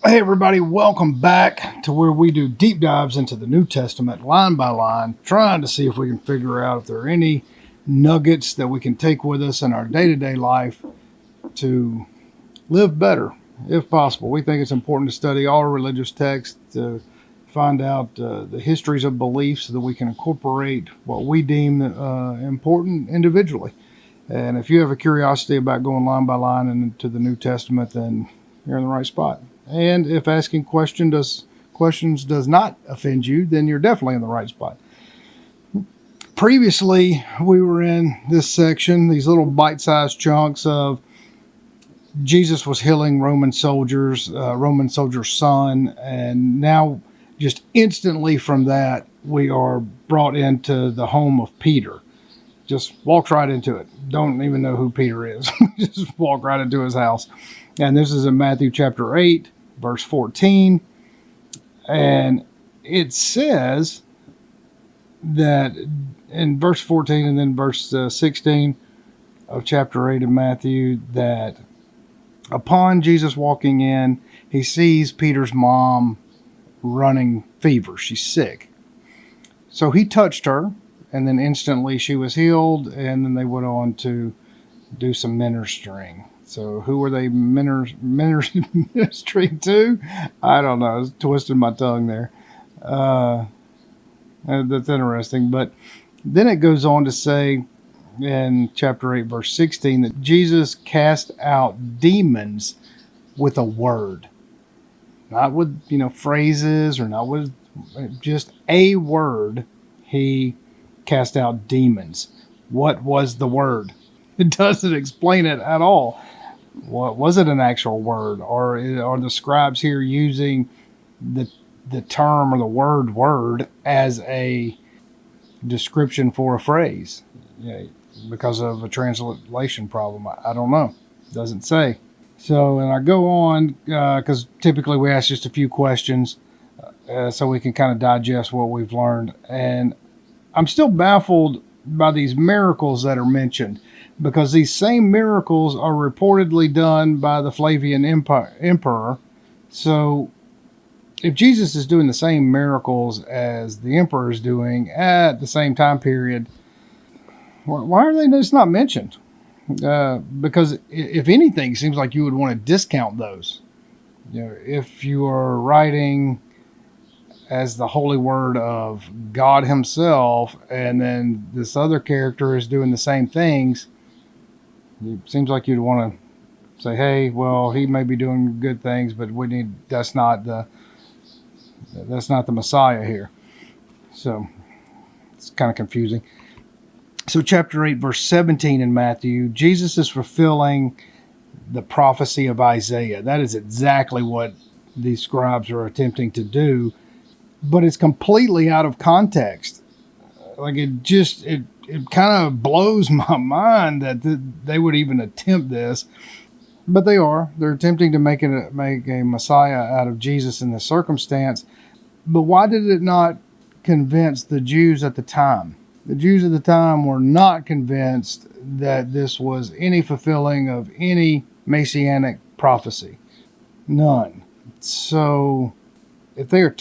Hey everybody, welcome back to where we do deep dives into the New Testament line by line, trying to see if we can figure out if there are any nuggets that we can take with us in our day-to-day life to live better, if possible. We think it's important to study all religious texts to find out the histories of beliefs so that we can incorporate what we deem important individually. And if you have a curiosity about going line by line into the New Testament, then you're in the right spot. And if asking questions does not offend you, then you're definitely in the right spot. Previously, we were in this section, these little bite-sized chunks of Jesus was healing Roman soldiers' son, and now just instantly from that, we are brought into the home of Peter. Just walks right into it. Don't even know who Peter is. Just walk right into his house. And this is in Matthew chapter 8, verse 14. And it says that in verse 14 and then verse 16 of chapter 8 of Matthew, that upon Jesus walking in, he sees Peter's mom running fever. She's sick. So he touched her, and then instantly she was healed, and then they went on to do some ministering. So who were they ministering to? I don't know. I was twisting my tongue there. That's interesting. But then it goes on to say in chapter 8, verse 16, that Jesus cast out demons with a word. Not with, phrases or not with just a word. He cast out demons. What was the word? It doesn't explain it at all. What was it, an actual word, or are the scribes here using the term or the word as a description for a phrase? Because of a translation problem? I don't know. It doesn't say. So, and I go on because typically we ask just a few questions so we can kind of digest what we've learned. And I'm still baffled by these miracles that are mentioned, because these same miracles are reportedly done by the Flavian emperor. So if Jesus is doing the same miracles as the emperor is doing at the same time period, why are they just not mentioned? Because if anything, it seems like you would want to discount those. If you are writing as the holy word of God himself, and then this other character is doing the same things, it seems like you'd want to say, hey, well, he may be doing good things, but that's not the Messiah here. So it's kind of confusing. So chapter 8, verse 17 in Matthew, Jesus is fulfilling the prophecy of Isaiah. That is exactly what these scribes are attempting to do, but it's completely out of context. Like it kind of blows my mind that they would even attempt this, but they are. They're attempting to make a Messiah out of Jesus in this circumstance. But why did it not convince the Jews at the time? The Jews at the time were not convinced that this was any fulfilling of any messianic prophecy. None. So if they are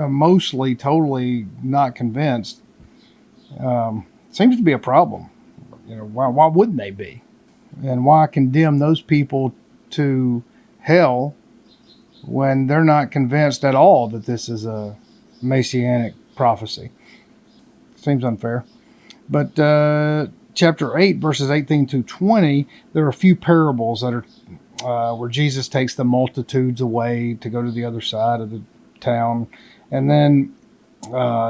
mostly totally not convinced, seems to be a problem. Why wouldn't they be? And why condemn those people to hell when they're not convinced at all that this is a messianic prophecy? Seems unfair. But chapter 8, verses 18 to 20, there are a few parables that are where Jesus takes the multitudes away to go to the other side of the town. And then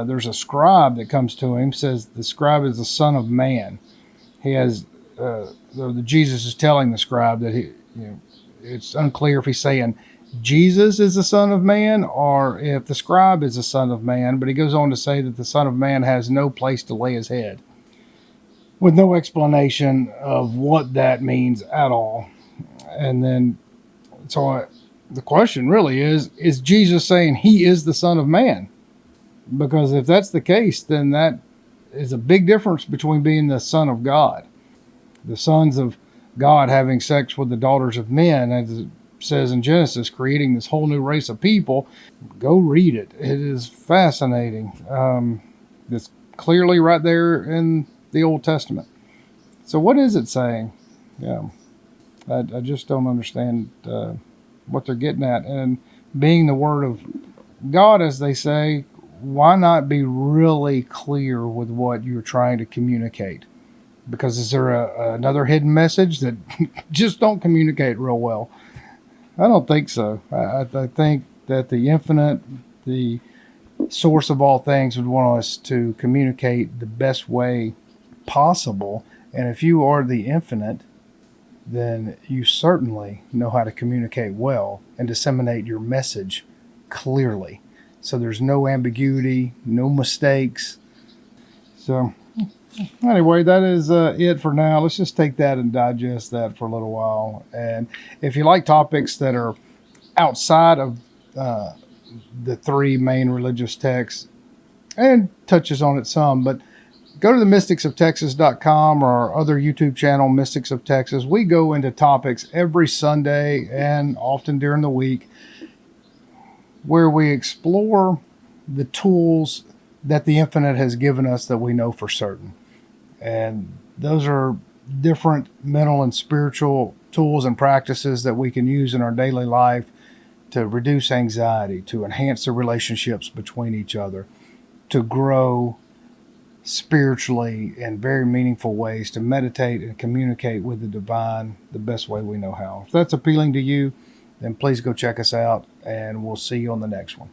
there's a scribe that comes to him, says the scribe is the Son of Man. He has, Jesus is telling the scribe that it's unclear if he's saying Jesus is the Son of Man or if the scribe is the Son of Man, but he goes on to say that the Son of Man has no place to lay his head, with no explanation of what that means at all. And then, the question really is Jesus saying he is the Son of Man? Because if that's the case, then that is a big difference between being the Son of God. The sons of God having sex with the daughters of men, as says in Genesis, creating this whole new race of people. Go read it. It is fascinating. It's clearly right there in the Old Testament. So what is it saying? Yeah, I just don't understand what they're getting at. And being the Word of God, as they say, why not be really clear with what you're trying to communicate? Because is there another hidden message that just don't communicate real well? I don't think so. I think that the infinite, the source of all things, would want us to communicate the best way possible. And if you are the infinite, then you certainly know how to communicate well and disseminate your message clearly. So there's no ambiguity, no mistakes. So anyway, that is it for now. Let's just take that and digest that for a little while. And if you like topics that are outside of the three main religious texts, and touches on it some, but go to the mysticsoftexas.com or our other YouTube channel, Mystics of Texas. We go into topics every Sunday and often during the week where we explore the tools that the infinite has given us that we know for certain. And those are different mental and spiritual tools and practices that we can use in our daily life to reduce anxiety, to enhance the relationships between each other, to grow spiritually in very meaningful ways, to meditate and communicate with the divine the best way we know how. If that's appealing to you, then please go check us out, and we'll see you on the next one.